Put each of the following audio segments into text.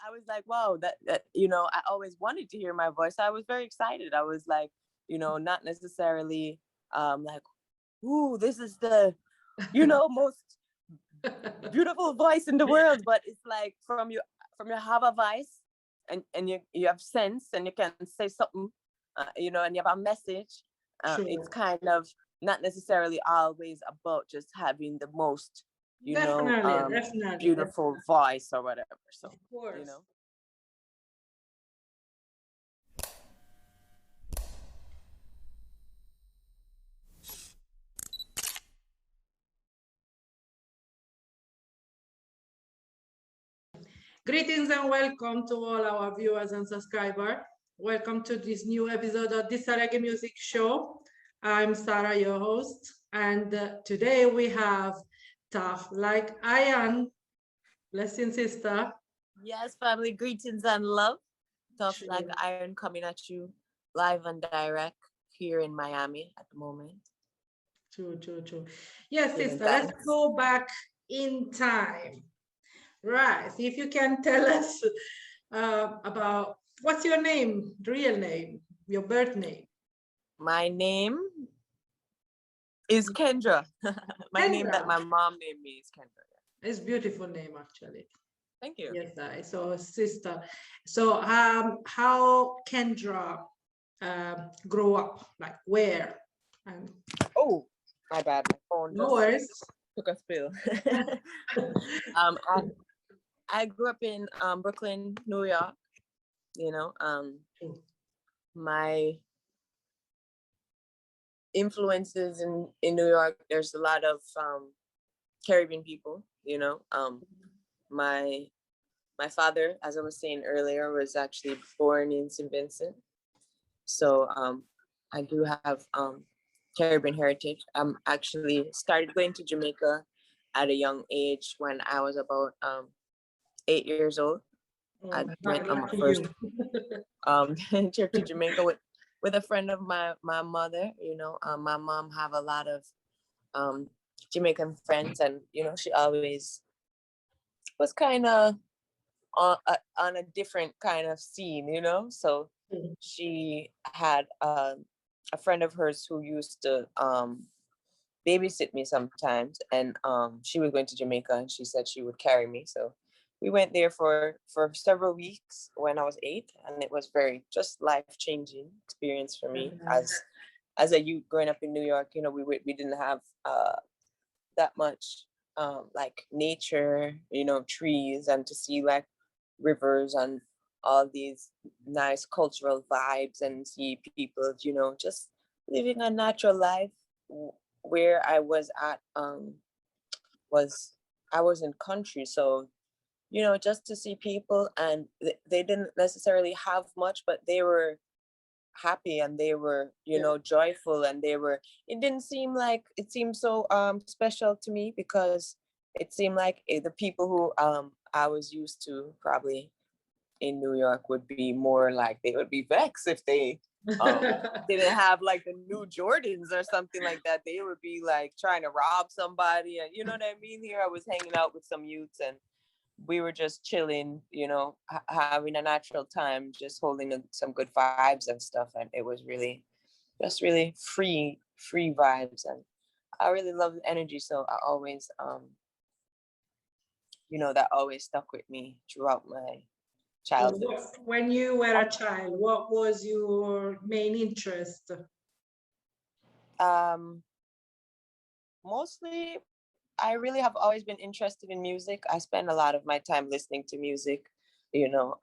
I was like, wow, that I always wanted to hear my voice. I was very excited. I was like, not necessarily like, ooh, this is the, most beautiful voice in the world, but it's like from you have a voice, and you have sense, and you can say something, and you have a message. It's Sure. kind of not necessarily always about just having the most, Definitely, definitely, beautiful definitely. voice or whatever. So, Of course. Greetings and welcome to all our viewers and subscribers. Welcome to this new episode of this Reggae Music Show. I'm Sarah, your host, and today we have Tuff Like Iron. Blessing, sister. Yes, family greetings and love. Tough Like True, Iron coming at you live and direct here in Miami at the moment. true, true, true. Yes, Giving sister, let's thanks. go back in time. Right, if you can tell us about what's your name, real name, your birth name. My name is Kendra. My name that Kendra. my mom named me is Kendra. It's beautiful name actually. Thank you. Yes, I so sister. So how Kendra grow up? Like where? And Oh, my bad. My phone no just worries. took a spill. I grew up in Brooklyn, New York. You know, my influences in New York. There's a lot of Caribbean people. My my father, as I was saying earlier, was actually born in St. Vincent. So I do have Caribbean heritage. Actually started going to Jamaica at a young age when I was about 8 years old. Oh, I went on my lucky first you. trip to Jamaica with a friend of my mother. My mom have a lot of um, Jamaican friends, and she always was kind of on a different kind of scene. So she had a friend of hers who used to babysit me sometimes, and she was going to Jamaica, and she said she would carry me. So we went there for several weeks when I was 8, and it was very just life-changing experience for me as a youth growing up in New York. We didn't have that much like nature, trees, and to see like rivers and all these nice cultural vibes, and see people, just living a natural life. Where I was at was I was in country, so just to see people, and they didn't necessarily have much, but they were happy, and they were joyful, and it didn't seem like it seemed so special to me, because it seemed like the people who I was used to probably in New York would be more like, they would be vexed if they didn't have like the new Jordans or something like that. They would be like trying to rob somebody, and you know what I mean. Here I was hanging out with some youths, and we were just chilling, having a natural time, just holding some good vibes and stuff. And it was just really free vibes. And I really love the energy. So I always, that always stuck with me throughout my So childhood. when you were a child, what was your main interest? Um, Mostly, I really have always been interested in music. I spend a lot of my time listening to music. You know,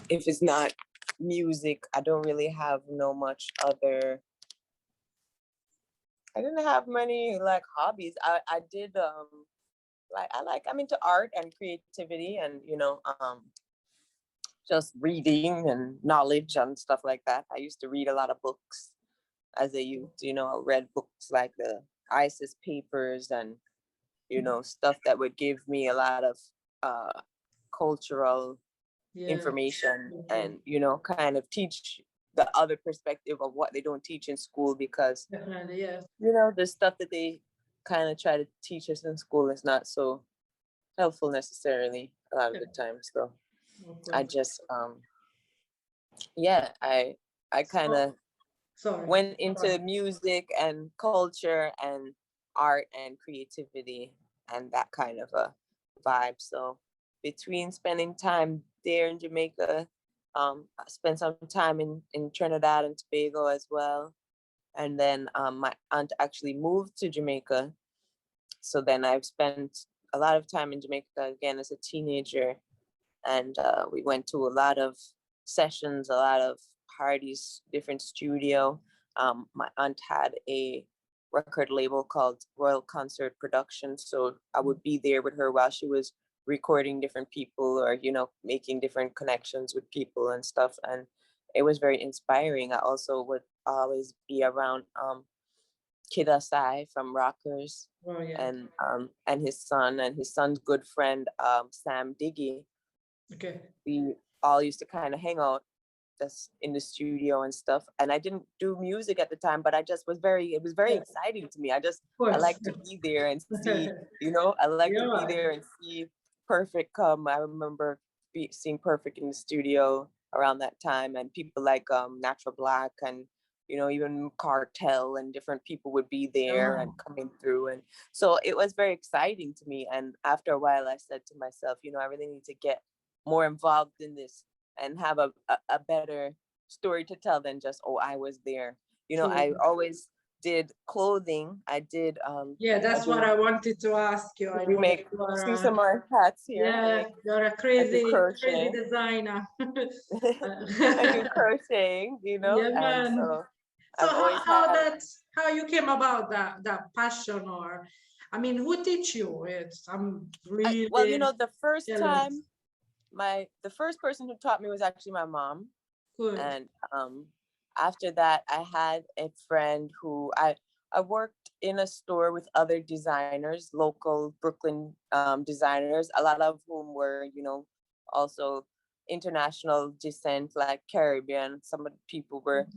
if it's not music, I don't really have no much other. I didn't have many like hobbies. I did I'm into art and creativity, and just reading and knowledge and stuff like that. I used to read a lot of books as a youth. I read books like the ISIS papers, and stuff that would give me a lot of uh, cultural Yeah. information, and kind of teach the other perspective of what they don't teach in school, because Definitely, yes. the stuff that they kind of try to teach us in school is not so helpful necessarily a lot of the time. So I just yeah, I kind of Sorry. went into music and culture and art and creativity and that kind of a vibe. So between spending time there in Jamaica, I spent some time in Trinidad and Tobago as well. And then my aunt actually moved to Jamaica. So then I've spent a lot of time in Jamaica again as a teenager. And we went to a lot of sessions, a lot of parties, different studio. My aunt had a record label called Royal Concert Productions, so I would be there with her while she was recording different people or making different connections with people and stuff, and it was very inspiring. I also would always be around Kid Asai from Rockers. Oh, yeah. And his son and his son's good friend Sam Diggy. Okay. We all used to kind of hang out just in the studio and stuff. And I didn't do music at the time, but it was very exciting to me. I like to be there and see, I like to be there and see Perfect come. I remember seeing Perfect in the studio around that time, and people like Natural Black and even Cartel and different people would be there and coming through. And so it was very exciting to me. And after a while, I said to myself, I really need to get more involved in this and have a better story to tell than just, oh, I was there. I always did clothing. I did that's what I wanted to ask you. I know see some more hats here. Yeah, you're a crazy designer. I do crocheting, Yeah, man. and so how you came about that passion, or I mean, who teach you it? I'm really the first time the first person who taught me was actually my mom. Good. And after that, I had a friend who I worked in a store with other designers, local Brooklyn designers, a lot of whom were, also international descent, like Caribbean. Some of the people were,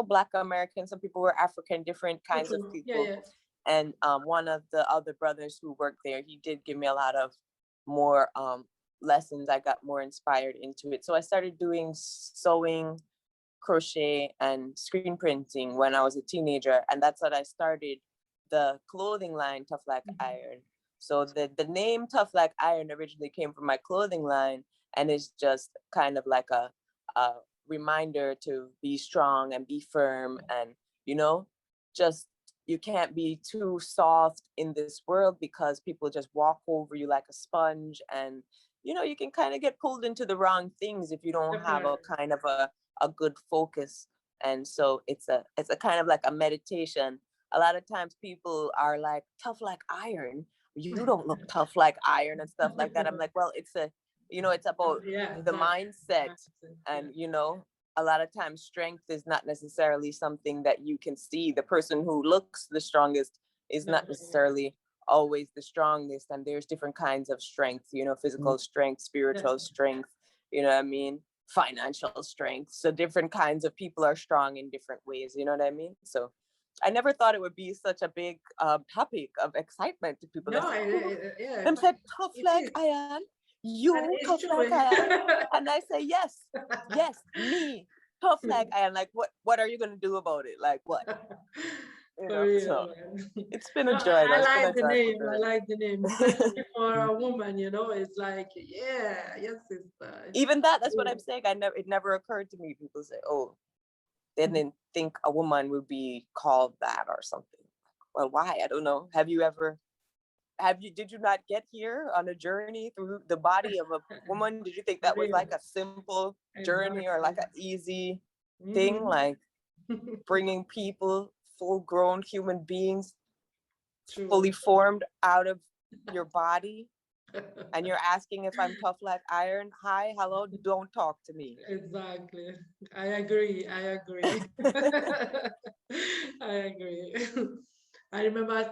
Black American, some people were African, different kinds of people. Yeah. And one of the other brothers who worked there, he did give me a lot of more lessons. I got more inspired into it. So I started doing sewing, crochet, and screen printing when I was a teenager. And that's what I started the clothing line, Tuff Like Iron. So the name Tuff Like Iron originally came from my clothing line. And it's just kind of like a reminder to be strong and be firm and, just you can't be too soft in this world because people just walk over you like a sponge, and you can kind of get pulled into the wrong things if you don't have a kind of a good focus. And so it's a kind of like a meditation. A lot of times people are like, tough like iron, you don't look tough like iron and stuff like that. I'm like, well, it's about the mindset. And a lot of times strength is not necessarily something that you can see. The person who looks the strongest is not necessarily always the strongest. And there's different kinds of strength, physical strength, spiritual strength, what I mean, financial strength. So different kinds of people are strong in different ways, you know what I mean? So I never thought it would be such a big topic of excitement to people. I'm said, tough like iron. You tough like iron. And I say, yes, me, tough like iron. Like, what are you gonna do about it? Like, what? So it's been a joy. I like the name. Especially for a woman, it's like, yes, sister. Even that's what I'm saying. It never occurred to me. People say, oh, they didn't think a woman would be called that or something. Well, why? I don't know. Did you not get here on a journey through the body of a woman? Did you think that was like a simple journey or like an easy thing, like bringing people, full-grown human beings, fully formed out of your body? And you're asking if I'm tough like iron? Hi, hello, don't talk to me. Exactly. I agree. I agree. I remember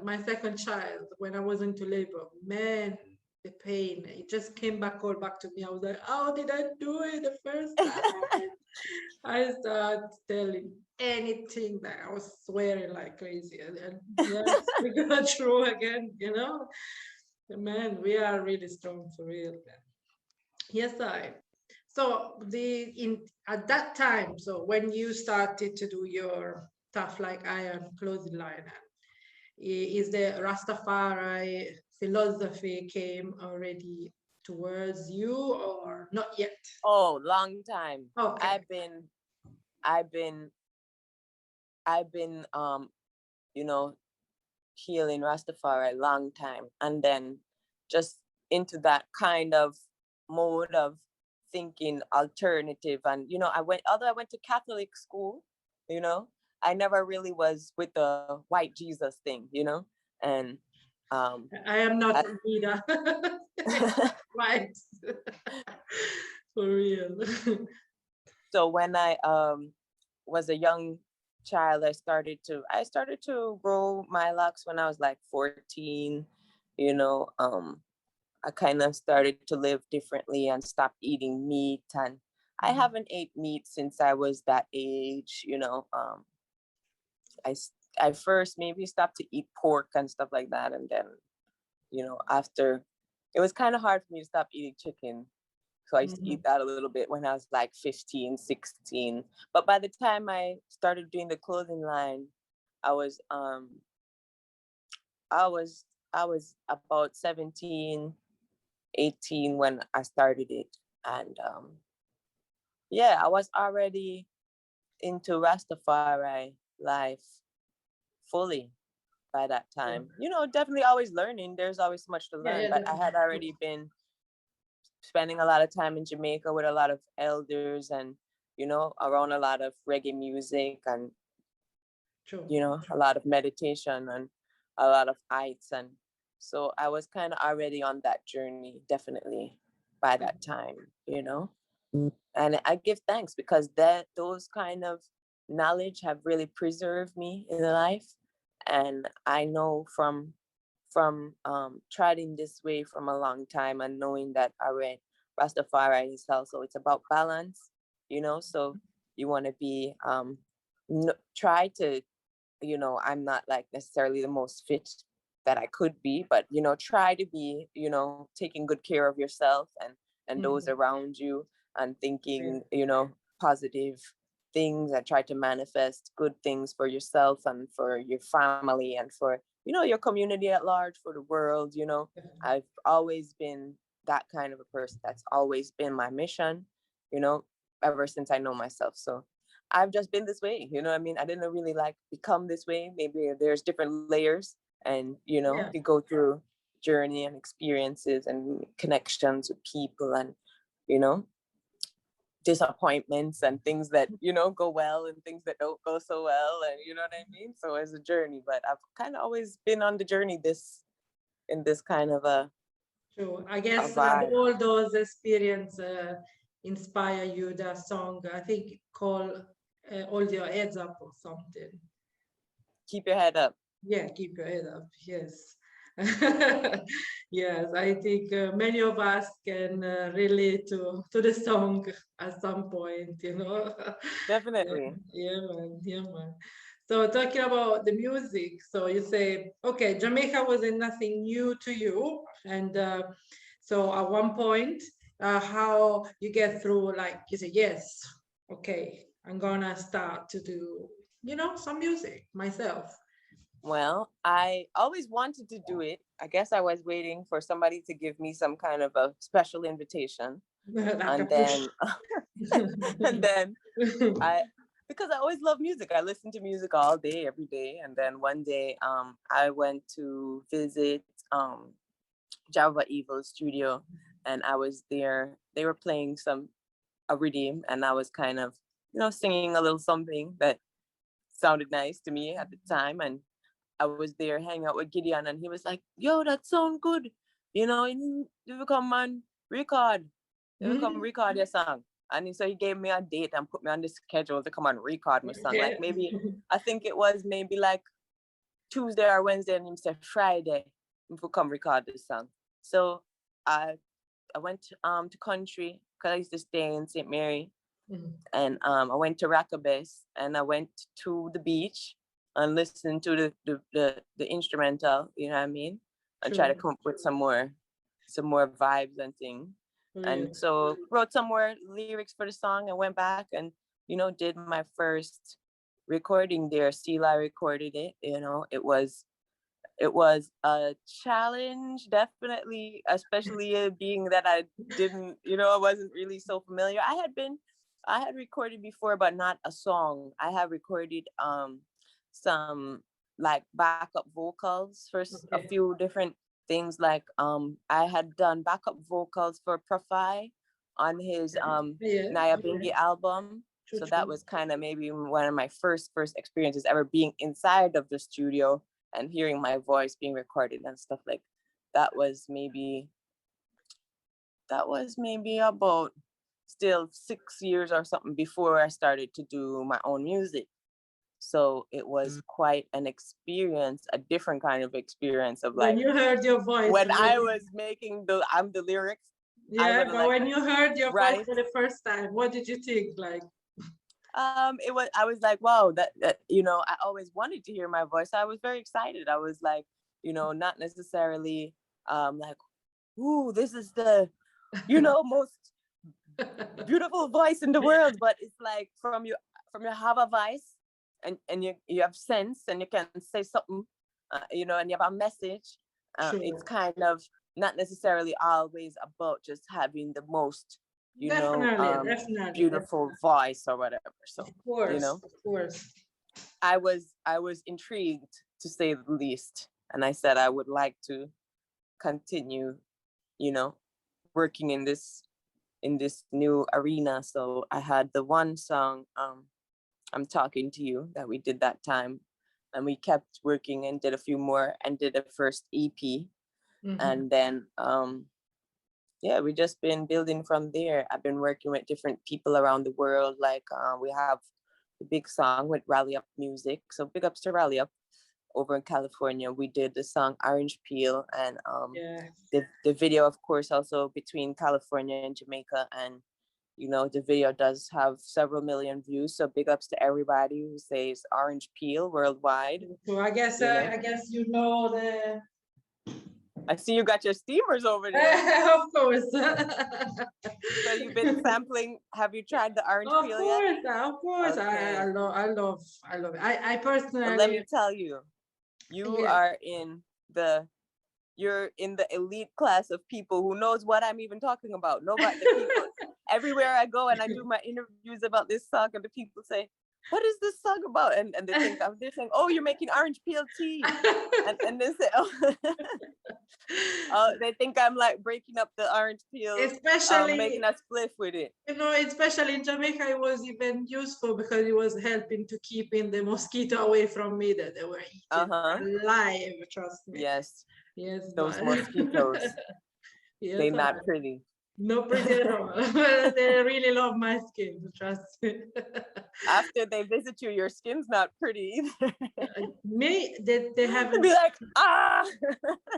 my second child, when I was into labor, man, the pain, it just came all back to me. I was like, how did I do it the first time? I started telling anything that I was swearing like crazy. And yes, we got through again, Man, we are really strong for real. Yes, I. So at that time, so when you started to do your Tough Like Iron clothing line, is the Rastafari philosophy came already towards you or not yet? Oh, long time. Okay. I've been I've been you know healing Rastafari a long time, and then just into that kind of mode of thinking alternative. And although I went to Catholic school, you know I never really was with the white Jesus thing, and um I am not I, either. Right. For real. so when I was a young child, I started to grow my locks when I was like 14. you know um I kind of started to live differently and stop eating meat. And I haven't ate meat since I was that age. I, I first maybe stopped to eat pork and stuff like that. And then, after, it was kind of hard for me to stop eating chicken. So I used to eat that a little bit when I was like 15, 16. But by the time I started doing the clothing line, I was I was I was about 17, 18 when I started it. And yeah, I was already into Rastafari life fully by that time. Definitely always learning. There's always so much to Yeah, learn, yeah, but I had definitely. already been spending a lot of time in Jamaica with a lot of elders, and around a lot of reggae music, and True. a lot of meditation and a lot of heights. And so I was kind of already on that journey, definitely by that time. And I give thanks because those kind of knowledge have really preserved me in life. And I know from treading this way from a long time, and knowing that I read Rastafari is also, it's about balance. You want to be try to, I'm not like necessarily the most fit that I could be, but try to be, taking good care of yourself and those around you, and Yeah. thinking, positive things, and try to manifest good things for yourself and for your family and for, your community at large, for the world. I've always been that kind of a person. That's always been my mission, you know, ever since I know myself. So I've just been this way, I mean, I didn't really like become this way. Maybe there's different layers, and Yeah. you go through journey and experiences and connections with people, and you know disappointments and things that go well and things that don't go so well, and you know what I mean. So it's a journey, but I've kind of always been on the journey in this kind of True. I a guess vibe. all those experience inspire you. The song, I think, called "Hold Your Heads Up" or something. Keep your head up. Yeah, keep your head up. Yes. Yes, I think many of us can relate to the song at some point. Yeah, Definitely. yeah, man, yeah, man. So talking about the music, so you say, okay, Jamaica wasn't nothing new to you, and so at one point, how you get through, like you say, yes, okay, I'm gonna start to do, some music myself. Well, I always wanted to do it. I guess I was waiting for somebody to give me some kind of a special invitation. Like a And push. then and then I because I always love music. I listen to music all day, every day. And then one day I went to visit Java Evil studio, and I was there. They were playing a redeem, and I was kind of, singing a little something that sounded nice to me at the time. And I was there hanging out with Gideon, and he was like, "Yo, that sound good. You come and record. You come record your song." And so he gave me a date and put me on the schedule to come and record my song. Like Yeah. maybe I think it was maybe like Tuesday or Wednesday, and he said Friday we could come record this song. So I I went to country because I used to stay in St. Mary, Mhm. and I went to Rackabes, and I went to the beach and listened to the instrumental, you know what I mean, and try to True. come up with some more vibes and things. And so wrote some more lyrics for the song and went back and, did my first recording there. Stila recorded it. It was a challenge, definitely, especially being that I didn't, I wasn't really so familiar. I had recorded before, but not a song. I had recorded some like backup vocals for a few different things. Like I had done backup vocals for Profi on his Naya Bingi album. So that was kind of maybe one of my first experiences ever being inside of the studio and hearing my voice being recorded and stuff like that. Was maybe about still 6 years or something before I started to do my own music. So it was quite an experience, a different kind of experience of like when you heard your voice. When I was making the lyrics. Yeah, but when you heard your voice for the first time, what did you think? Like, I was like, wow, that I always wanted to hear my voice. I was very excited. I was like, not necessarily like, ooh, this is the most beautiful voice in the world, but it's like from you have a voice and you have sense and you can say something, and you have a message. It's kind of not necessarily always about just having the most definitely, beautiful voice or whatever. So of course I was intrigued, to say the least, and I said I would like to continue working in this new arena. So I had the one song, I'm Talking to You, that we did that time, and we kept working and did a few more and did a first EP. And then we just been building from there. I've been working with different people around the world. Like we have the big song with Rally Up Music, so big ups to Rally Up over in California. We did the song Orange Peel, and the video, of course, also between California and Jamaica. And the video does have several million views, so big ups to everybody who says Orange Peel worldwide. So I guess the I see you got your steamers over there. of course. So you've been sampling. Have you tried the orange peel yet? Of course. Okay. I love it. I personally. But let me tell you, are you're in the elite class of people who knows what I'm even talking about. Nobody, the people everywhere I go and I do my interviews about this song, and the people say, what is this song about? And they think they're saying, oh, you're making orange peel tea. and they say, oh, they think I'm like breaking up the orange peel, especially making a spliff with it. Especially in Jamaica, it was even useful because it was helping to keeping the mosquito away from me that they were eating alive. Trust me. Yes, those but... mosquitoes. They're not pretty. No pretty at all. They really love my skin, trust me. After they visit you, your skin's not pretty either. They haven't be like,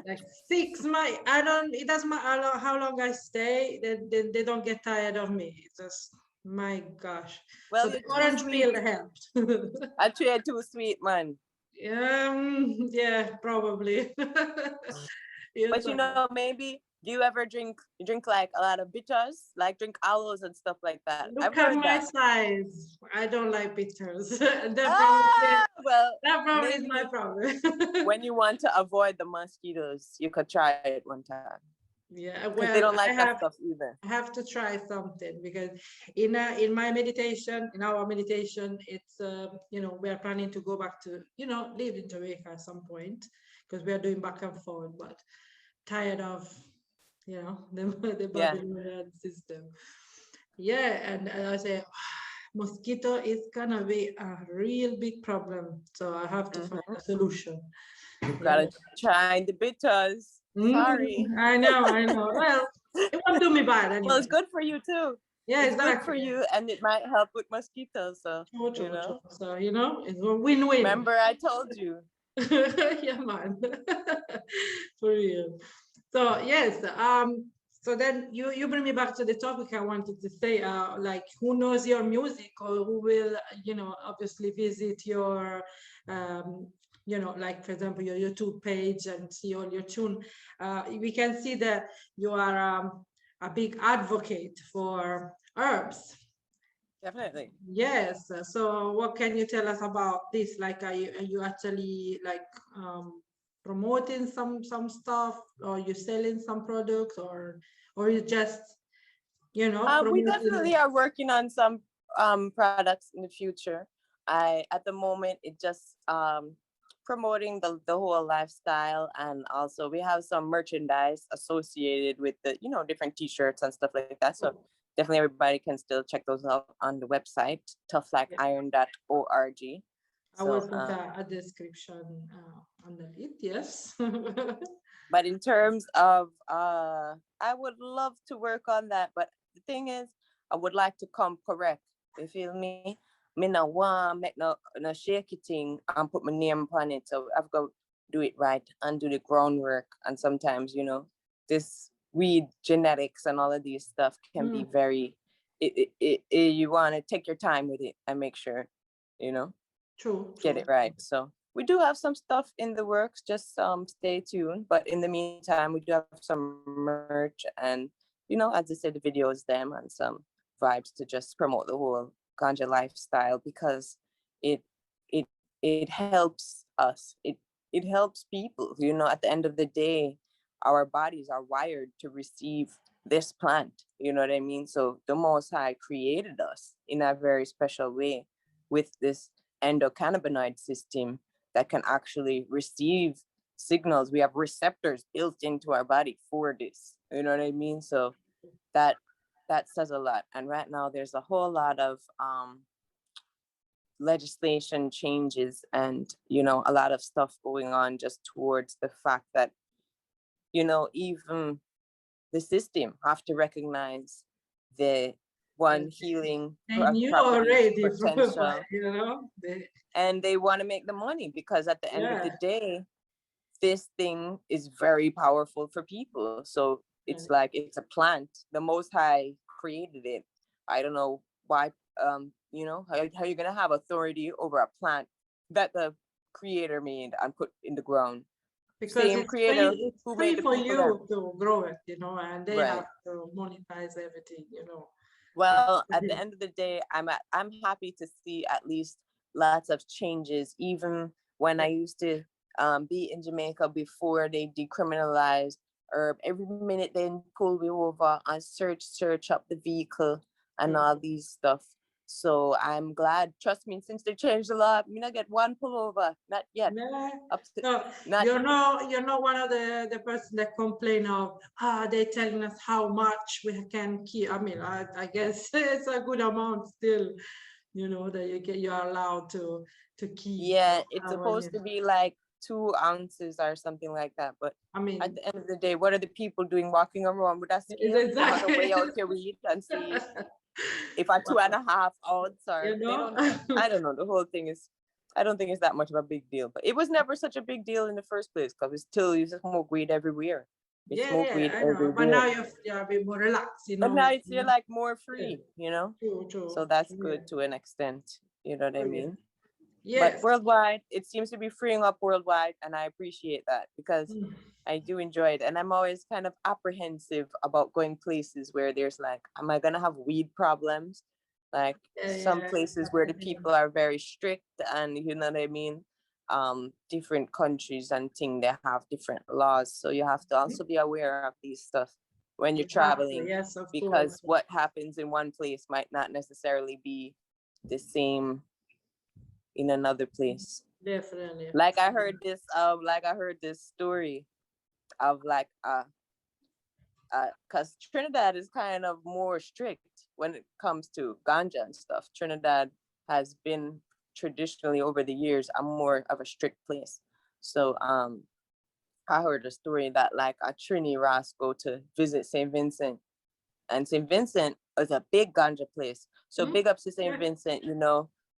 like 6 months. It doesn't matter how long I stay, they don't get tired of me. It's just, my gosh. Well, so the orange peel helped. Actually, you're too sweet, man. Yeah, probably. But maybe, do you ever drink like a lot of bitters, like drink aloes and stuff like that? Look at my size. I don't like bitters. That probably is my problem. When you want to avoid the mosquitoes, you could try it one time. Yeah, well, they don't like that stuff either. I have to try something, because in our meditation, it's we are planning to go back to live in Jamaica at some point, because we are doing back and forth, but tired of the Babylonian system. Yeah, and I say mosquito is gonna be a real big problem, so I have to find a solution. You gotta try the bitters. Sorry. I know. Well, it won't do me bad anyway. Well, it's good for you too. Yeah, it's good for you, and it might help with mosquitoes. So So it's a win-win. Remember, I told you. Yeah, man. For real. So yes, so then you bring me back to the topic I wanted to say, like, who knows your music, or who will obviously visit your like, for example, your YouTube page and see all your tune. We can see that you are a big advocate for herbs. Definitely. Yes. So what can you tell us about this? Like, are you actually like promoting some stuff, or you selling some products, or you just, you know, We promoting definitely it? are working on some products in the future. At the moment it just promoting the whole lifestyle, and also we have some merchandise associated with the different t-shirts and stuff like that. So definitely everybody can still check those out on the website tufflikeiron.org. I will So put a description underneath. Yes. but in terms of I would love to work on that, but the thing is I would like to come correct. You feel me? Me no want make no shaky thing and put my name upon it. So I've got to do it right and do the groundwork. And sometimes, this weed genetics and all of these stuff can be very you want to take your time with it and make sure, True. get it right. So we do have some stuff in the works. Just stay tuned. But in the meantime, we do have some merch and as I said, the videos, them and some vibes to just promote the whole ganja lifestyle, because it it it helps us. It helps people. At the end of the day, our bodies are wired to receive this plant. You know what I mean? So the Most High created us in a very special way with this endocannabinoid system that can actually receive signals. We have receptors built into our body for this. You know what I mean? So that says a lot. And right now there's a whole lot of legislation changes and a lot of stuff going on just towards the fact that even the system have to recognize the one healing They knew properties already, potential, They, and they want to make the money, because at the end of yeah. the day this thing is very powerful for people. So it's like it's a plant. The Most High created it. I don't know why. How you're gonna have authority over a plant that the Creator made and put in the ground. Because Same Creator it's who free made the for people. Them. you to grow it, and they Right. have to monetize everything, Well, at the end of the day, I'm happy to see at least lots of changes. Even when I used to be in Jamaica before they decriminalized herb, every minute they pull me over and search up the vehicle and all these stuff. So I'm glad. Trust me, since they changed the law, I not get one pullover, not yet. So not you're not one of the person that complain of they're telling us how much we can keep. I mean, I guess it's a good amount still, that you're allowed to keep. Yeah, it's supposed to be like 2 ounces or something like that. But I mean, at the end of the day, what are the people doing walking around with that scale? exactly. Way out your weed and see if a 2.5 ounce or they don't. I don't know. The whole thing is, I don't think it's that much of a big deal. But it was never such a big deal in the first place, because it's still you smoke weed everywhere. You smoke weed I know. everywhere. But now you're a bit more relaxed, But now you're like more free, True. So that's good to an extent. You know what I mean? Yes. But worldwide, it seems to be freeing up worldwide, and I appreciate that, because I do enjoy it. And I'm always kind of apprehensive about going places where there's like, am I gonna have weed problems? Like some places where the people are very strict, and you know what I mean? Different countries and things, they have different laws. So you have to also be aware of these stuff when you're traveling. Yes, of because course. what happens in one place might not necessarily be the same in another place. Definitely. Like I heard this story of like because Trinidad is kind of more strict when it comes to ganja and stuff. Trinidad has been traditionally over the years a more of a strict place. So I heard a story that like a Trini Ross go to visit St. Vincent, and St. Vincent is a big ganja place. So big ups to St. Vincent.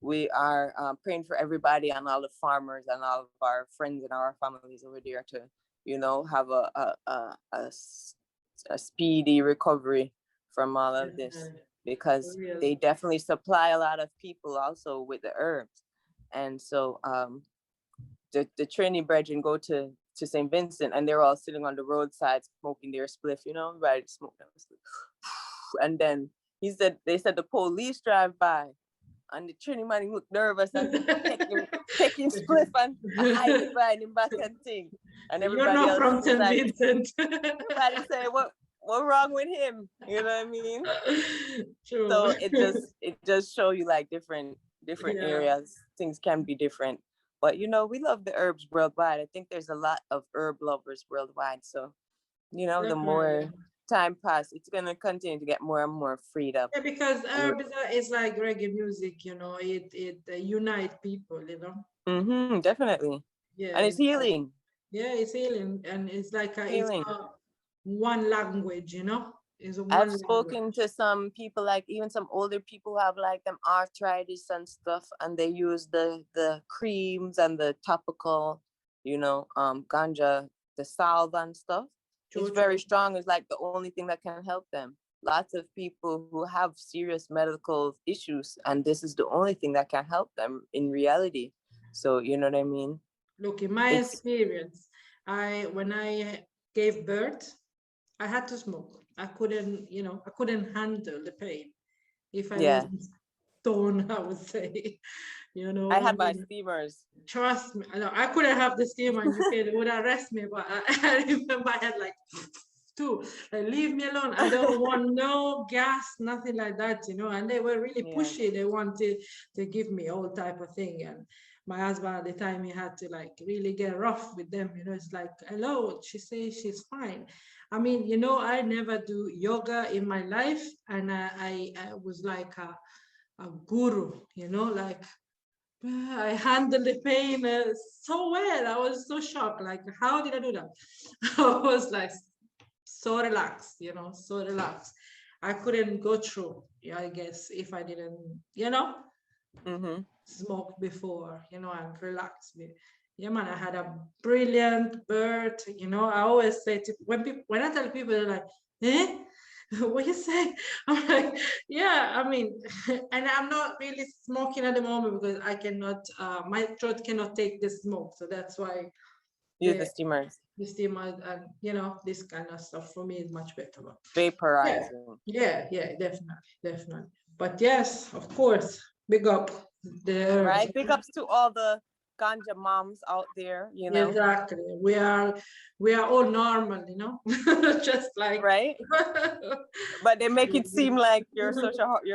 We are praying for everybody and all the farmers and all of our friends and our families over there to, have a speedy recovery from all of this, because they definitely supply a lot of people also with the herbs. And so the Trini brethren go to St. Vincent, and they're all sitting on the roadside smoking their spliff, right? Smoking. And then they said the police drive by, and the Trini man looked nervous and taking spliff and hiding behind him back and thing. And everybody You're not else from was St. like, Vincent. everybody say, what wrong with him? You know what I mean? True. So it just show you like different Yeah. areas. Things can be different. But we love the herbs worldwide. I think there's a lot of herb lovers worldwide. So, the Definitely. more time passes, it's gonna continue to get more and more freed up. Yeah, because herb is like reggae music, it unite people, Mm-hmm, definitely. Yeah. And it's healing. Yeah, it's healing, and it's like Healing. it's one language, It's I've spoken to some people, like even some older people who have like them arthritis and stuff, and they use the creams and the topical, ganja, the salve and stuff. It's very strong. It's like the only thing that can help them. Lots of people who have serious medical issues, and this is the only thing that can help them in reality. So you know what I mean? Look, in my experience, when I gave birth, I had to smoke. I couldn't handle the pain. If I was stoned, I would say, I had my steamers. Trust me, I couldn't have the steamer in UK. They would arrest me, but I remember I had like two. Like, leave me alone. I don't want no gas, nothing like that, And they were really pushy. They wanted to give me all type of thing. And my husband at the time, he had to like really get rough with them. It's like, hello, she says she's fine. I mean, I never do yoga in my life, and I was like a guru, like I handled the pain so well. I was so shocked. Like, how did I do that? I was like so relaxed, so relaxed. I couldn't go through, I guess, if I didn't, smoke before, and relax. Yeah, man, I had a brilliant birth. I always say to when I tell people, they're like, eh? What you say? I'm like, yeah, I mean, and I'm not really smoking at the moment because I cannot, my throat cannot take the smoke. So that's why the steamers. The steamers and, this kind of stuff for me is much better. Vaporizing. Yeah, definitely. But yes, of course, big up the right. Big ups to all the ganja moms out there, Exactly. We are all normal, just like right. But they make it seem like you're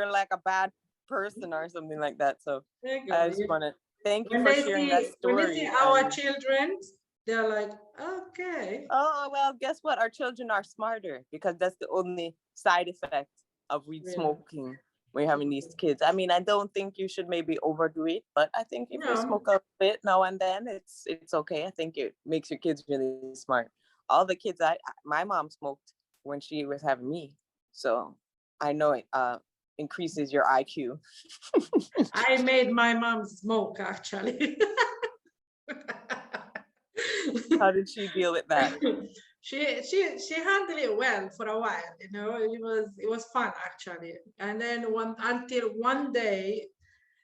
like a bad person or something like that. So I just want to thank you for sharing that story. When they see our children, they're like, okay. Oh, well, guess what? Our children are smarter, because that's the only side effect of weed smoking. We're having these kids. I mean, I don't think you should maybe overdo it, but I think if you smoke a bit now and then, it's okay. I think it makes your kids really smart. All the kids, my mom smoked when she was having me, so I know it increases your IQ. I made my mom smoke, actually. How did she deal with that? She handled it well for a while, it was fun, actually. And then until one day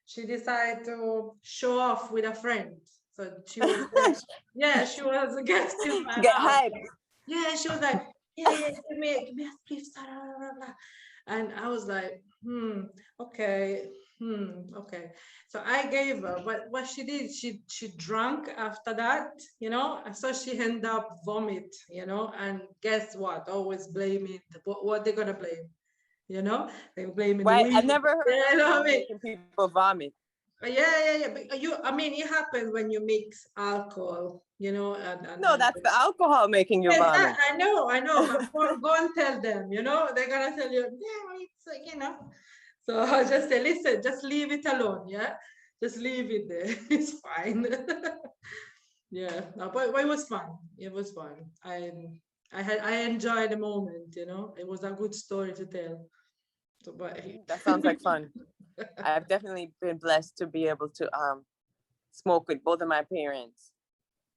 she decided to show off with a friend. So she was she was a guest in my Get house. hyped. Yeah, she was like, yeah, give me a spliff. And I was like, okay. So I gave her, but what she did, she drank after that, so she ended up vomit, and guess what? Always blaming what they're gonna blame, they blaming the weed. I never heard of making people vomit. Yeah. But I mean, it happens when you mix alcohol, no, that's the alcohol making you vomit. I know. But go and tell them, they're gonna tell you, it's So I just say, listen, just leave it alone, just leave it there. It's fine. But it was fun. It was fun. I enjoyed the moment. It was a good story to tell. So, but that sounds like fun. I've definitely been blessed to be able to smoke with both of my parents.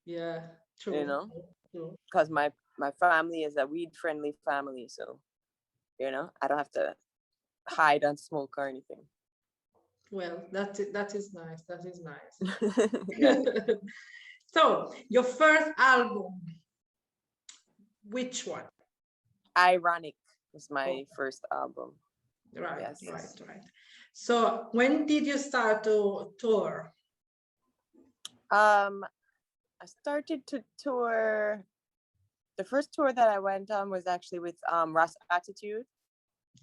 Yeah, true. Because my family is a weed friendly family, so I don't have to hide and smoke or anything. Well, that is nice. That is nice. So your first album, which one? Ironic was my first album. Right, Yes. right. So when did you start to tour? I started to tour. The first tour that I went on was actually with Ras Attitude.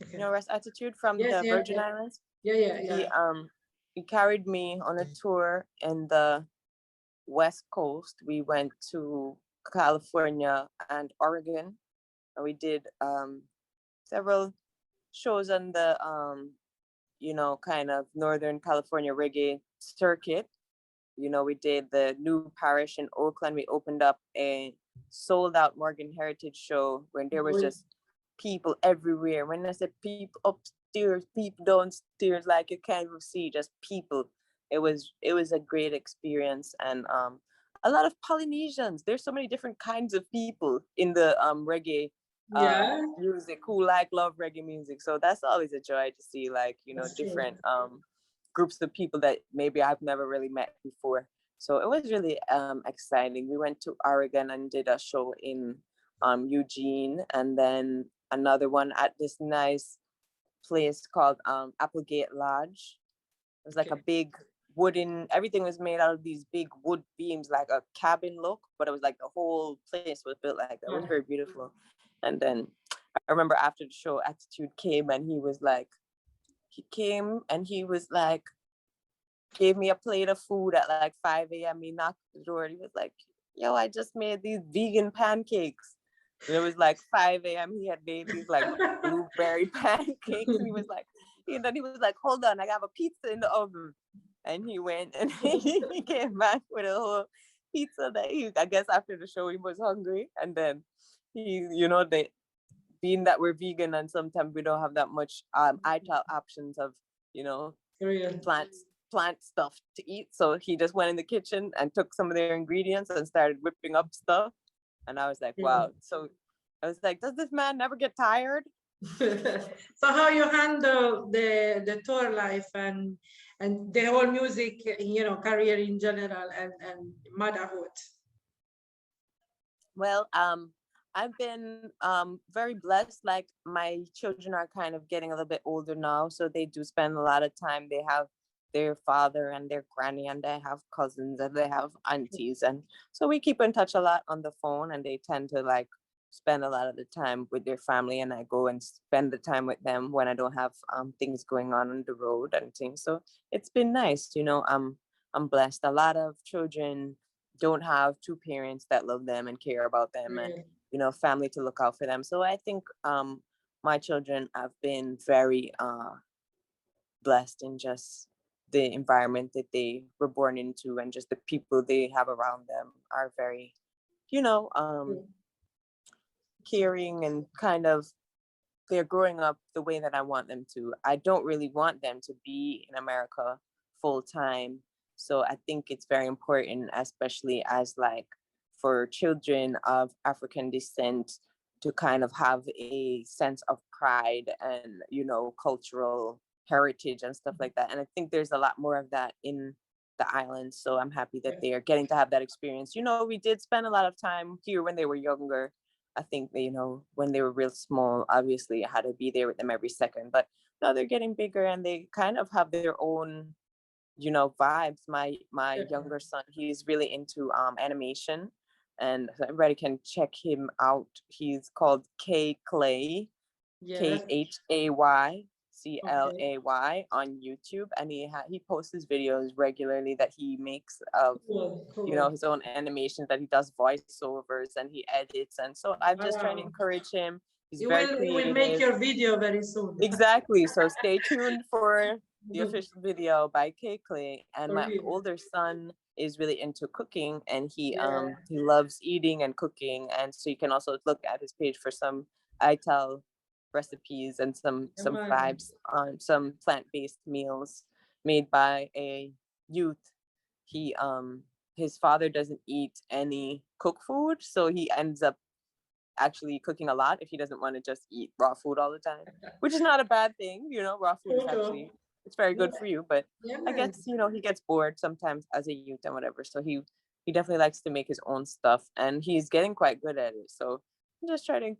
Okay. You know Ras Attitude from the Virgin Islands? Yeah. He carried me on a tour in the West Coast. We went to California and Oregon. And we did several shows on the kind of Northern California reggae circuit. We did the new parish in Oakland. We opened up a sold out Morgan Heritage show where there was just people everywhere. When I said people upstairs, people downstairs, like you can't even see, just people. It was a great experience, and a lot of Polynesians. There's so many different kinds of people in the reggae music who love reggae music. So that's always a joy to see, different groups of people that maybe I've never really met before. So it was really exciting. We went to Oregon and did a show in Eugene, and then another one at this nice place called Applegate Lodge. It was like a big wooden, everything was made out of these big wood beams, like a cabin look, but it was like the whole place was built like that. It was very beautiful. And then I remember after the show, Attitude came and he was like, gave me a plate of food at like 5 a.m. He knocked the door and he was like, yo, I just made these vegan pancakes. And it was like 5 a.m. He had made these like blueberry pancakes. And then he was like, hold on, I have a pizza in the oven. And he went and he came back with a whole pizza that I guess after the show he was hungry. And then being that we're vegan and sometimes we don't have that much ITAL options of, plant stuff to eat. So he just went in the kitchen and took some of their ingredients and started whipping up stuff. And I was like, wow. So I was like, does this man never get tired? So how you handle the tour life and the whole music, career in general and motherhood? Well, I've been very blessed. Like my children are kind of getting a little bit older now, so they do spend a lot of time. They have their father and their granny, and they have cousins and they have aunties, and so we keep in touch a lot on the phone, and they tend to spend a lot of the time with their family, and I go and spend the time with them when I don't have things going on the road and things. So it's been nice. I'm blessed. A lot of children don't have two parents that love them and care about them, and family to look out for them. So I think my children have been very blessed in just the environment that they were born into, and just the people they have around them are very caring, and kind of they're growing up the way that I want them to. I don't really want them to be in America full time. So I think it's very important, especially as for children of African descent, to kind of have a sense of pride and, cultural heritage and stuff like that. And I think there's a lot more of that in the islands. So I'm happy that they are getting to have that experience. We did spend a lot of time here when they were younger. I think they, when they were real small, obviously I had to be there with them every second. But now they're getting bigger and they kind of have their own, vibes. My younger son, he's really into animation, and everybody can check him out. He's called K Clay, KHAYCLAY on YouTube, and he posts his videos regularly that he makes of his own animations, that he does voiceovers and he edits, and so I'm just trying to encourage him. He's very creative. You will make your video very soon. Exactly. So stay tuned for the official video by K Clay. And my older son is really into cooking, and he loves eating and cooking, and so you can also look at his page for some ITAL recipes and some vibes on some plant-based meals made by a youth. He his father doesn't eat any cooked food, so he ends up actually cooking a lot if he doesn't want to just eat raw food all the time, which is not a bad thing. Raw food is actually, it's very good for you, but I guess he gets bored sometimes as a youth and whatever, so he he definitely likes to make his own stuff, and he's getting quite good at it. So I'm just trying to,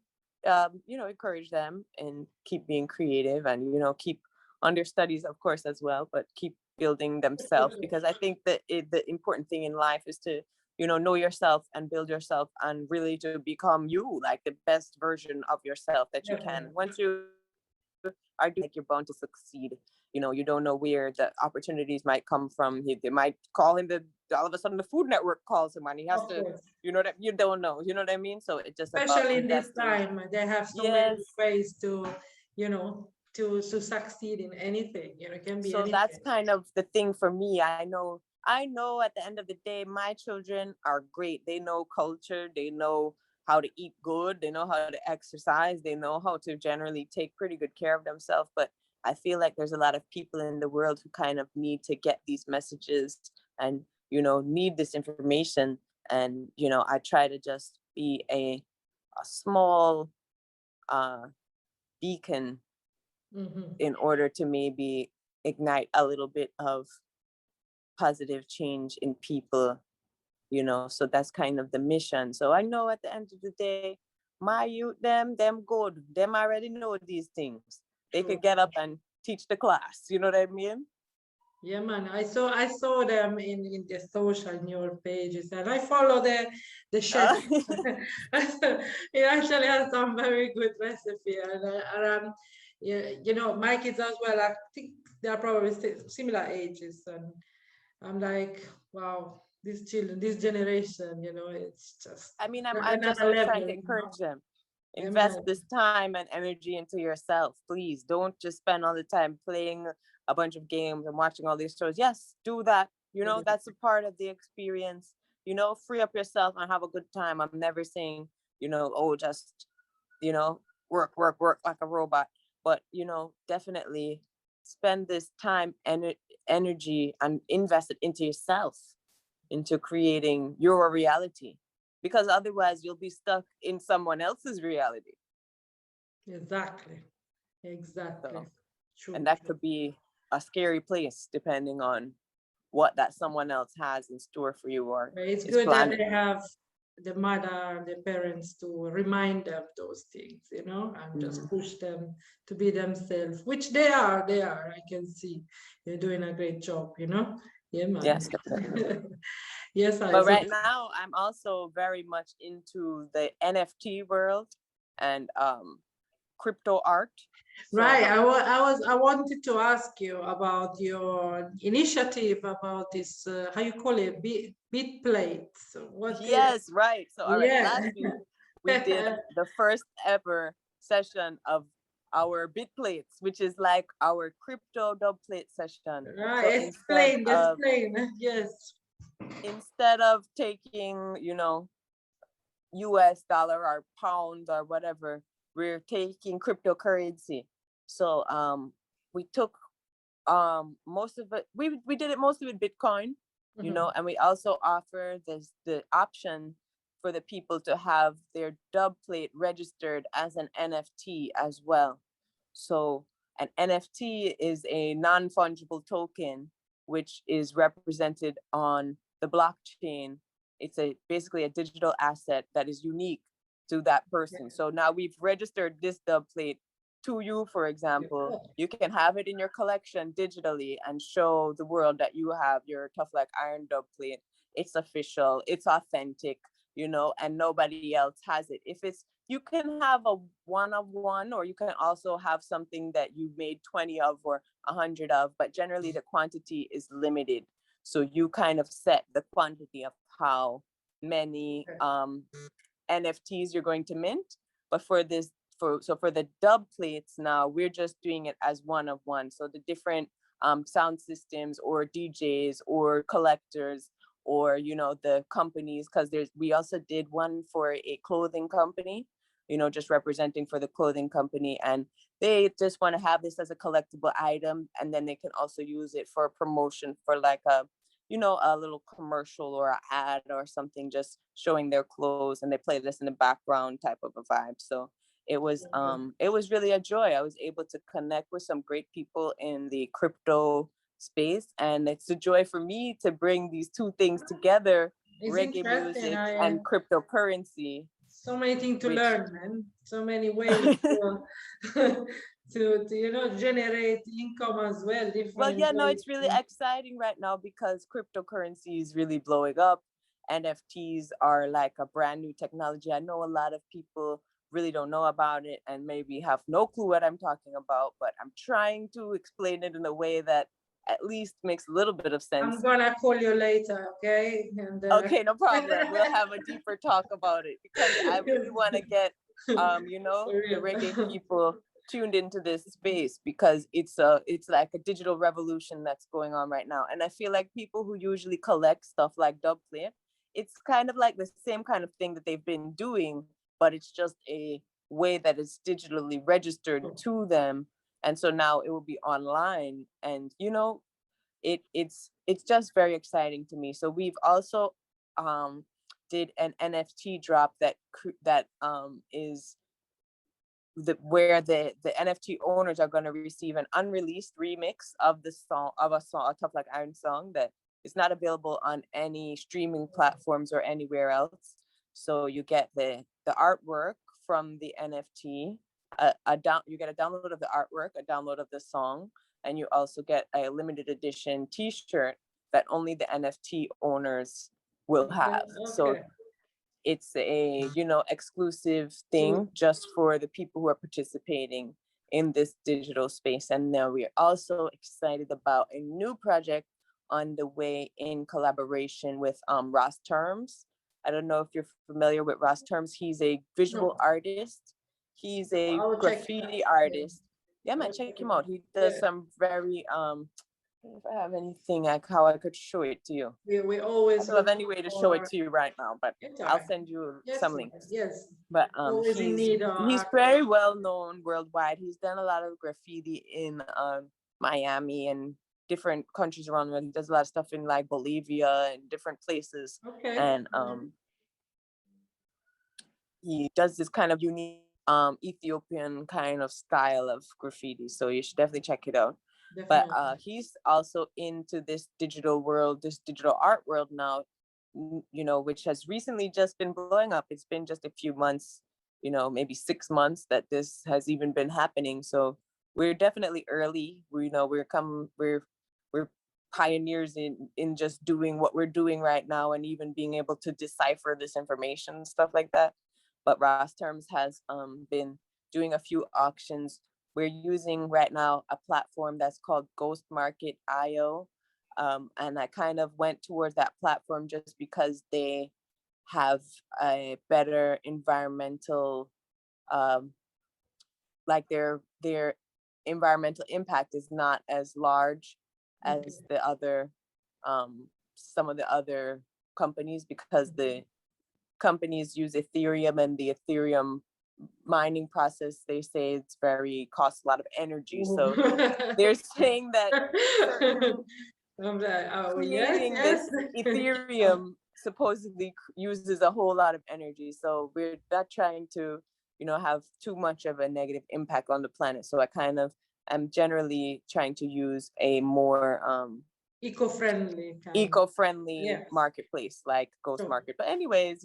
encourage them and keep being creative, and keep on their studies, of course, as well, but keep building themselves, because I think that the important thing in life is to know yourself and build yourself, and really to become you, like the best version of yourself that you can. Once you are doing, like, you're bound to succeed. You don't know where the opportunities might come from. They might call him, all of a sudden the Food Network calls him and he has Of to, course. that you don't know, what I mean? So it's just about Especially in this investing. time, they have so many ways to, to succeed in anything. It can be So anything. that's kind of the thing for me. I know at the end of the day, my children are great. They know culture, they know how to eat good, they know how to exercise, they know how to generally take pretty good care of themselves. But I feel like there's a lot of people in the world who kind of need to get these messages, and need this information. And I try to just be a small beacon in order to maybe ignite a little bit of positive change in people, so that's kind of the mission. So I know at the end of the day, my youth, them good, them already know these things. They could get up and teach the class, you know what I mean? Yeah, man. I saw them in the social news pages, and I follow the chef. He actually has some very good recipe, and my kids as well. I think they are probably similar ages, and I'm like, wow, these children, this generation, it's just I mean, I'm just another always level. trying to encourage them. Yeah, Invest man. this time and energy into yourself, please. Don't just spend all the time playing a bunch of games and watching all these shows. Yes, do that. That's a part of the experience. Free up yourself and have a good time. I'm never saying, oh, just, work like a robot. But, definitely spend this time and energy and invest it into yourself, into creating your reality, because otherwise you'll be stuck in someone else's reality. Exactly. So, True. and that could be a scary place depending on what that someone else has in store for you, or It's is good that planning. they have the mother, the parents to remind them those things, and just push them to be themselves, which they are. I can see you're doing a great job, Yeah, man. Yes, definitely. Yes, But right now I'm also very much into the NFT world and crypto art. So, right. I wanted to ask you about your initiative about this, how you call it, beat plates. yes, right. So all right, Yeah. last week we did the first ever session of our bit plates, which is like our crypto dub plate session. So Right. Explain. Yes. instead of taking, US dollar or pounds or whatever, we're taking cryptocurrency. So we took most of it, we did it mostly with Bitcoin, and we also offer the option for the people to have their dub plate registered as an NFT as well. So an NFT is a non-fungible token, which is represented on the blockchain. It's basically a digital asset that is unique to that person. So now we've registered this dub plate to you, for example. You can have it in your collection digitally and show the world that you have your Tuff Like Iron dub plate. It's official, it's authentic, and nobody else has it. If it's, you can have a one of one, or you can also have something that you made 20 of or 100 of, but generally the quantity is limited. So you kind of set the quantity of how many NFTs you're going to mint. But for the dub plates now, we're just doing it as one of one. So the different sound systems or DJs or collectors, or the companies, because we also did one for a clothing company, just representing for the clothing company, and they just want to have this as a collectible item, and then they can also use it for promotion for like a little commercial or an ad or something, just showing their clothes, and they play this in the background type of a vibe. So it was really a joy. I was able to connect with some great people in the crypto space, and it's a joy for me to bring these two things together It's reggae interesting. music and cryptocurrency, So many things to which learn, man. So many ways to, to generate income as well, well, different yeah, no, ways. it's really exciting right now because cryptocurrency is really blowing up. NFTs are like a brand new technology. I know a lot of people really don't know about it and maybe have no clue what I'm talking about, but I'm trying to explain it in a way that at least makes a little bit of I'm sense. gonna call you later, okay? And Okay, no problem. We'll have a deeper talk about it because I really want to get, the reggae people tuned into this space because it's like a digital revolution that's going on right now. And I feel like people who usually collect stuff like dubplate, it's kind of like the same kind of thing that they've been doing, but it's just a way that is digitally registered to them. And so now it will be online, and it's just very exciting to me. So we've also did an NFT drop that is where the NFT owners are going to receive an unreleased remix of the song of a song, a Tough Like Iron song that is not available on any streaming platforms or anywhere else. So you get the artwork from the NFT, you get a download of the artwork, a download of the song, and you also get a limited edition T-shirt that only the NFT owners will have. So it's a exclusive thing just for the people who are participating in this digital space. And now we're also excited about a new project on the way in collaboration with Ross Terms. I don't know if you're familiar with Ross Terms. He's a visual artist. He's a graffiti artist. Yeah, man, check him out. He does some very if I have anything like how I could show it to you. We always I don't have any way to show it to you right now, but I'll send you some links. Yes. But Always in need of he's very well known worldwide. He's done a lot of graffiti in Miami and different countries around the world. He does a lot of stuff in like Bolivia and different places. And he does this kind of unique Ethiopian kind of style of graffiti. So you should definitely check it out. But he's also into this digital world, this digital art world now, which has recently just been blowing up. It's been just a few months, maybe 6 months that this has even been happening. So we're definitely early. We're pioneers in just doing what we're doing right now and even being able to decipher this information and stuff like that. But Ross Terms has been doing a few auctions. We're using right now a platform that's called Ghost Market IO. And I kind of went towards that platform just because they have a better environmental, like their environmental impact is not as large as the other, some of the other companies, because the companies use Ethereum, and the Ethereum mining process, they say it's costs a lot of energy. So they're saying that creating this Ethereum supposedly uses a whole lot of energy. So we're not trying to, have too much of a negative impact on the planet. So I kind of am generally trying to use a more eco-friendly marketplace like Ghost Market. But anyways,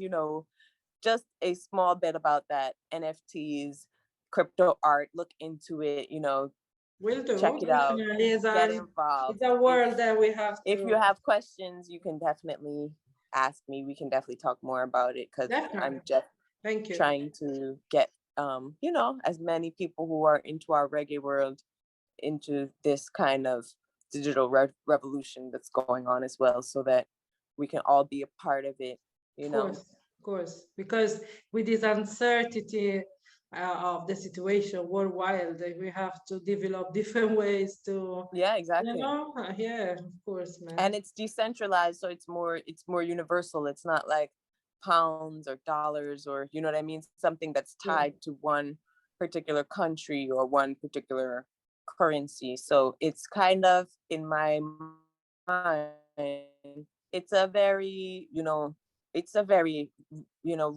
just a small bit about that. NFTs, crypto art, look into it, Will do. check it out, get involved. It's a world that we have to... If you have questions, you can definitely ask me. We can definitely talk more about it, because I'm just trying to get as many people who are into our reggae world into this kind of digital revolution that's going on as well, so that we can all be a part of it, Of course, because with this uncertainty of the situation worldwide, we have to develop different ways to... Yeah, exactly. Yeah, of course, man. And it's decentralized, so it's more universal. It's not like pounds or dollars, or you know what I mean, something that's tied to one particular country or one particular currency. So it's kind of, in my mind, it's a very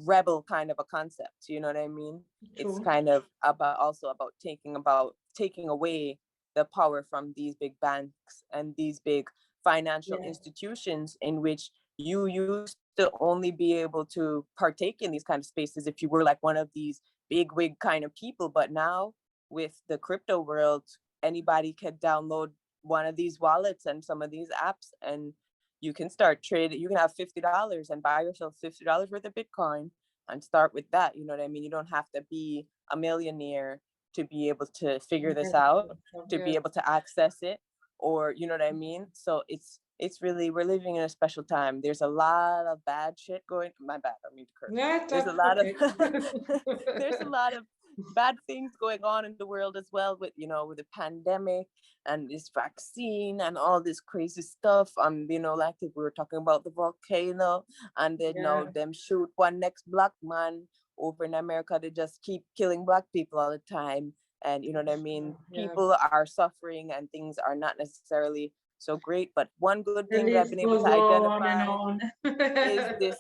rebel kind of a concept, you know what I mean? It's kind of about taking away the power from these big banks and these big financial institutions, in which you used to only be able to partake in these kind of spaces if you were like one of these big wig kind of people. But now with the crypto world, anybody can download one of these wallets and some of these apps, and you can start trading. You can have $50 and buy yourself $50 worth of Bitcoin and start with that. You know what I mean? You don't have to be a millionaire to be able to figure this out, to be able to access it, or you know what I mean? So it's really, we're living in a special time. There's a lot of bad shit going. My bad, I don't mean to curse. Yeah, There's a lot okay. of there's a lot of bad things going on in the world as well, with with the pandemic and this vaccine and all this crazy stuff. Like if we were talking about the volcano, and then them shoot one next black man over in America. They just keep killing black people all the time. And you know what I mean? People are suffering and things are not necessarily so great. But one good thing that I've been able to identify is this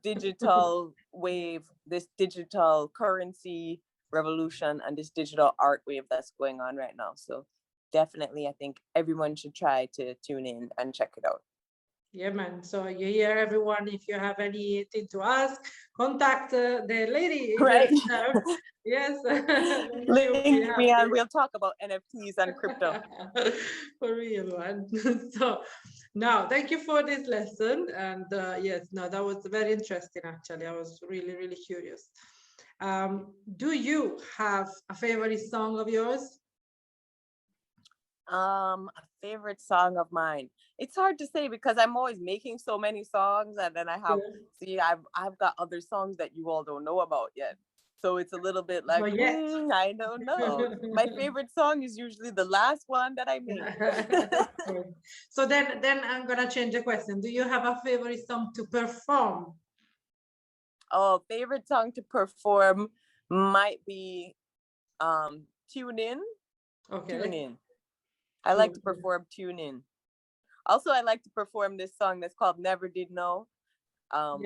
digital wave, this digital currency revolution, and this digital art wave that's going on right now. So definitely, I think everyone should try to tune in and check it out. Yeah, man. So you hear, everyone, if you have anything to ask, contact the lady. Right. Yes. Link me and we'll talk about NFTs and crypto. For real, man. So now, thank you for this lesson. And yes, no, that was very interesting, actually. I was really, really curious. Do you have a favorite song of yours? A favorite song of mine. It's hard to say because I'm always making so many songs, and then I have I've got other songs that you all don't know about yet. So it's a little bit like, I don't know. My favorite song is usually the last one that I made. So then I'm gonna change the question. Do you have a favorite song to perform? Oh, favorite song to perform might be Tune In. Okay. Tune In. I like to perform Tune In. Also, I like to perform this song that's called Never Did Know. I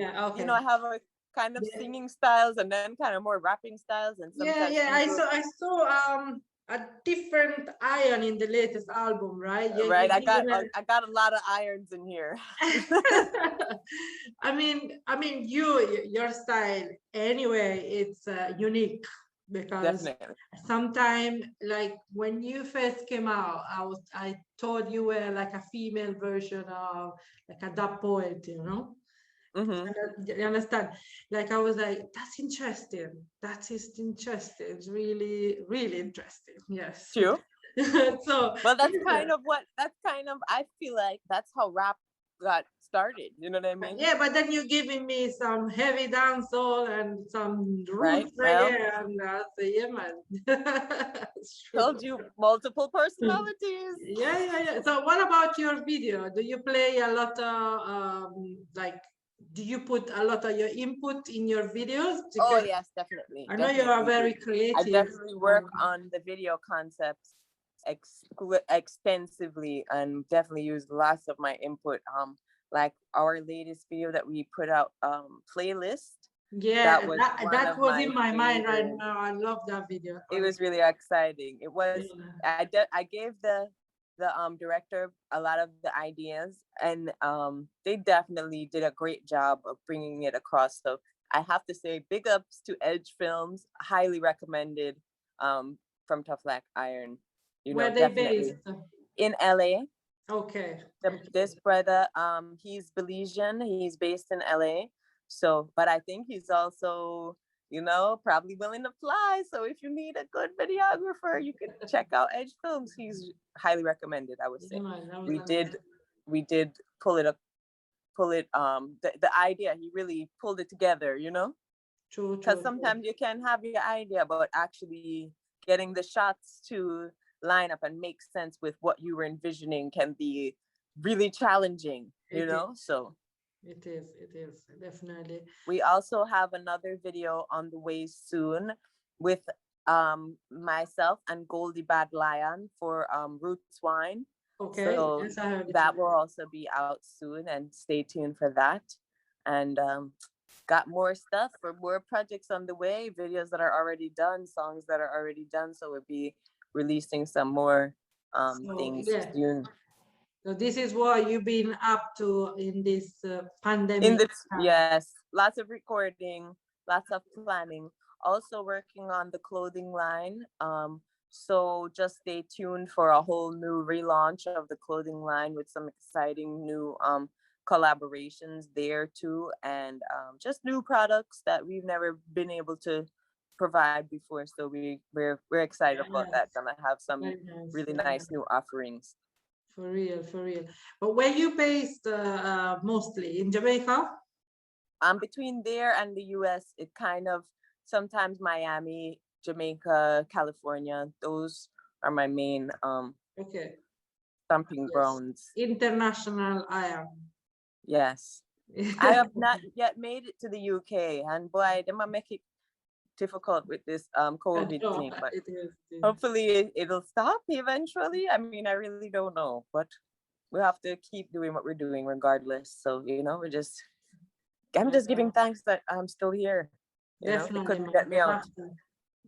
have a kind of singing styles and then kind of more rapping styles. And sometimes I saw a different iron in the latest album, right? Right. I got a lot of irons in here. I mean, your style anyway, it's unique, because sometimes, like when you first came out, I thought you were like a female version of like a dub poet, you know. You understand? Like I was like, that's interesting. That is interesting. It's really, really interesting. Yes. True. So well, that's kind of I feel like that's how rap got started. You know what I mean? Yeah, but then you're giving me some heavy dancehall and some roots reggae, and yeah, man. Told you, multiple personalities. Yeah. So what about your video? Do you play a lot of do you put a lot of your input in your videos? Oh yes, definitely. I know you are very creative. I definitely work on the video concepts extensively, and definitely use lots of my input. Like our latest video that we put out, playlist. Yeah, that was in my mind right now. I love that video. It was really exciting. It was. I gave the director a lot of the ideas, and they definitely did a great job of bringing it across. So I have to say, big ups to Edge Films. Highly recommended. From Tuff Like Iron. Where they based? In LA. Okay. This brother, he's Belizean. He's based in LA. So, but I think he's also, probably willing to fly. So if you need a good videographer, you can check out Edge Films. He's highly recommended, I would say. We did pull it. The idea, he really pulled it together, True. Because sometimes you can have your idea, but actually getting the shots to line up and make sense with what you were envisioning can be really challenging, so it is definitely. We also have another video on the way soon with myself and Goldie Bad Lion for Roots Wine. Okay. So yes, I heard that will also be out soon, and stay tuned for that. And got more stuff for more projects on the way, videos that are already done, songs that are already done. So we'll be releasing some more things soon. So this is what you've been up to in this pandemic. Yes, lots of recording, lots of planning. Also working on the clothing line. So just stay tuned for a whole new relaunch of the clothing line with some exciting new collaborations there too, and just new products that we've never been able to provide before. So we're excited about that. Gonna have some really nice new offerings. For real, for real. But where you based mostly in Jamaica? Between there and the US, it kind of sometimes Miami, Jamaica, California, those are my main Okay. stomping grounds. International I am. Yes. I have not yet made it to the UK, and boy, they might make it difficult with this COVID thing, but hopefully it'll stop eventually. I mean, I really don't know, but we have to keep doing what we're doing regardless. So, you know, I'm just giving thanks that I'm still here. You know, they couldn't get me out.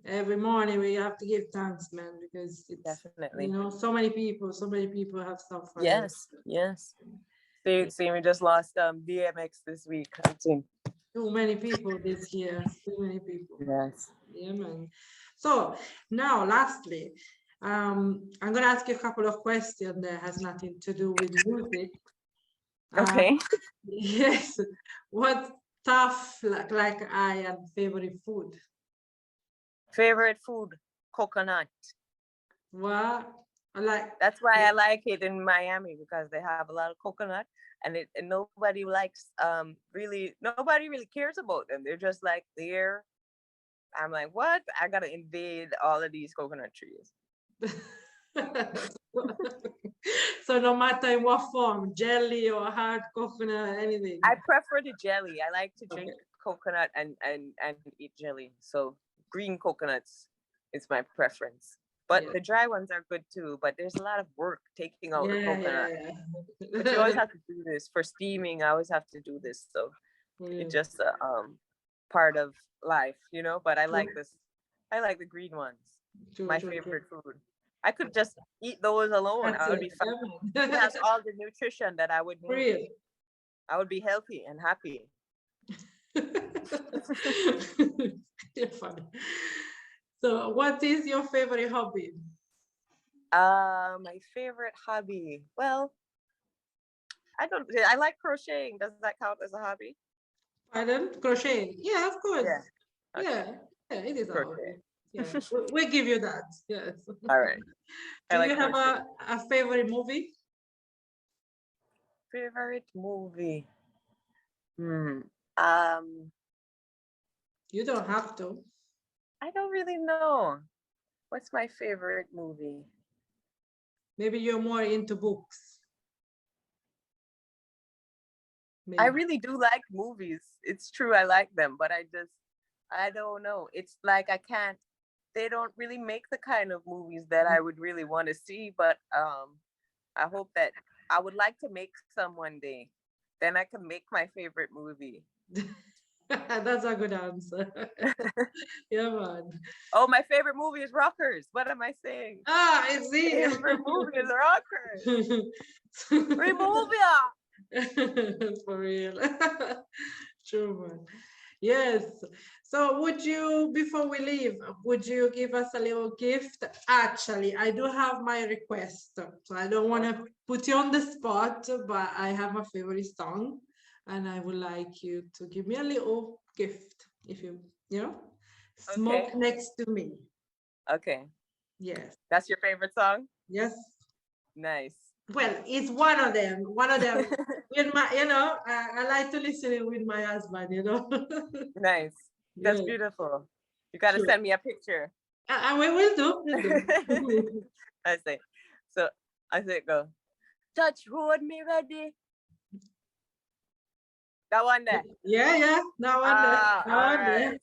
Every morning we have to give thanks, man, because it's definitely, you know, so many people have suffered. Yes. See, we just lost BMX this week. I think. Too many people this year. Too many people. Yes. Yeah, man. So now, lastly, I'm gonna ask you a couple of questions that has nothing to do with music. Okay. Yes. What Tuff Like Iron favorite food? Favorite food, coconut. What? That's why I like it in Miami, because they have a lot of coconut, and nobody likes nobody really cares about them. They're just like there. I'm like, what? I gotta invade all of these coconut trees. So no matter in what form, jelly or hard coconut, anything. I prefer the jelly. I like to drink coconut and eat jelly. So green coconuts is my preference. But the dry ones are good too. But there's a lot of work taking out the coconut. But you always have to do this for steaming. I always have to do this. So it's just a part of life, you know. But I like this. I like the green ones. My favorite food. I could just eat those alone. I would be fine. It has all the nutrition that I would need. I would be healthy and happy. You're funny. So what is your favorite hobby? My favorite hobby. Well, I like crocheting. Does that count as a hobby? Pardon? Crocheting? Yeah, of course. Yeah. Okay. Yeah, it is a hobby. Yeah, we give you that. Yes. All right. Do you have a favorite movie? Favorite movie? You don't have to. I don't really know. What's my favorite movie? Maybe you're more into books. Maybe. I really do like movies. It's true, I like them, but I don't know. It's like they don't really make the kind of movies that I would really want to see, but I hope that I would like to make some one day. Then I can make my favorite movie. That's a good answer. Yeah, man. Oh, my favorite movie is Rockers. What am I saying? I see. Favorite movie is Rockers. Remove ya. For real. True, man. Yes. So would you, before we leave, would you give us a little gift? Actually, I do have my request. So I don't want to put you on the spot, but I have a favorite song. And I would like you to give me a little gift, if you know, smoke next to me. Okay. Yes. That's your favorite song? Yes. Nice. Well, it's one of them. One of them. With my, you know, I like to listen it with my husband, you know. Nice. That's beautiful. You got to send me a picture. We will do. We'll do. I say go. Touch road, me ready. That one there. Yeah. That one there. Right.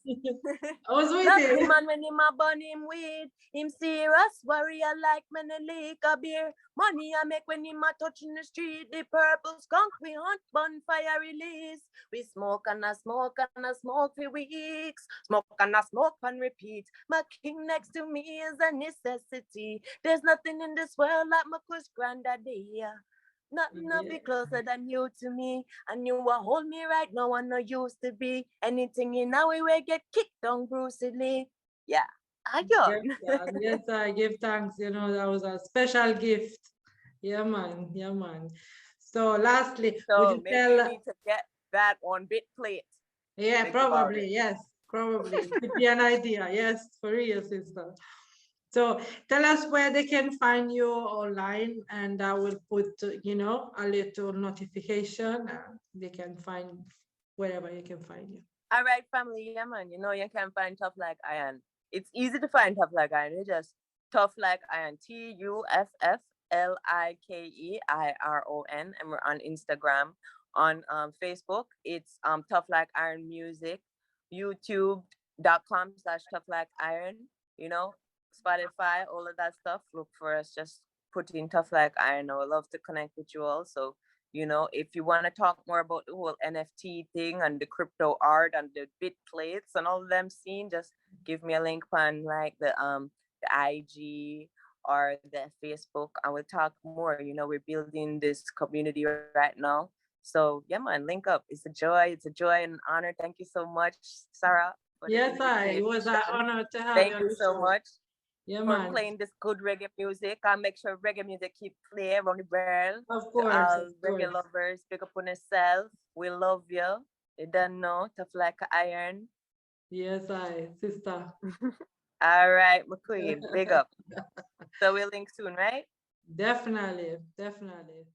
I was waiting. Man, when him a burn him weed, him serious warrior like man a lick a beer. Money I make when him a touching the street. The purple skunk we hunt, bonfire release. We smoke and a smoke and a smoke for weeks. Smoke and a smoke and repeat. My king next to me is a necessity. There's nothing in this world like my cuss granddaddy. Nothing no be Yeah. closer than you to me. And you will hold me right now and no used to be. Anything in our way get kicked on brutally. Yeah. Yes, Again. yes, I give thanks. That was a special gift. Yeah, man. Yeah, man. So, lastly, would So you maybe you tell? need to get that on bit plate. Yeah, Think about probably. it. Yes, probably. Could be an idea. Yes, for real, sister. So, tell us where they can find you online, and I will put, a little notification. They can find wherever you can find you. All right, family. Yeah, man. You know you can find Tough Like Iron. It's easy to find Tough Like Iron. You just Tough Like Iron. TuffLikeIron. And we're on Instagram. On Facebook, it's Tough Like Iron Music. YouTube.com/Tough Like Iron. You know, Spotify, all of that stuff. Look for us. Just put in Tough Like Iron. I would love to connect with you all. So if you want to talk more about the whole NFT thing and the crypto art and the bit plates and all of them scene, just give me a link on like the IG or the Facebook, and we'll talk more. We're building this community right now. So yeah, man, link up. It's a joy and an honor. Thank you so much, Sarah, for the Yes, it was an invitation. honor to have you Thank on you the so show. much Yeah, for man. playing this good reggae music. I'll make sure reggae music keep playing around the world. Of To course, all of reggae course. lovers, pick up on yourself. We love you. You don't know, tough like iron. Yes, sister. All right, McQueen, big up. So we'll link soon, right? Definitely, definitely.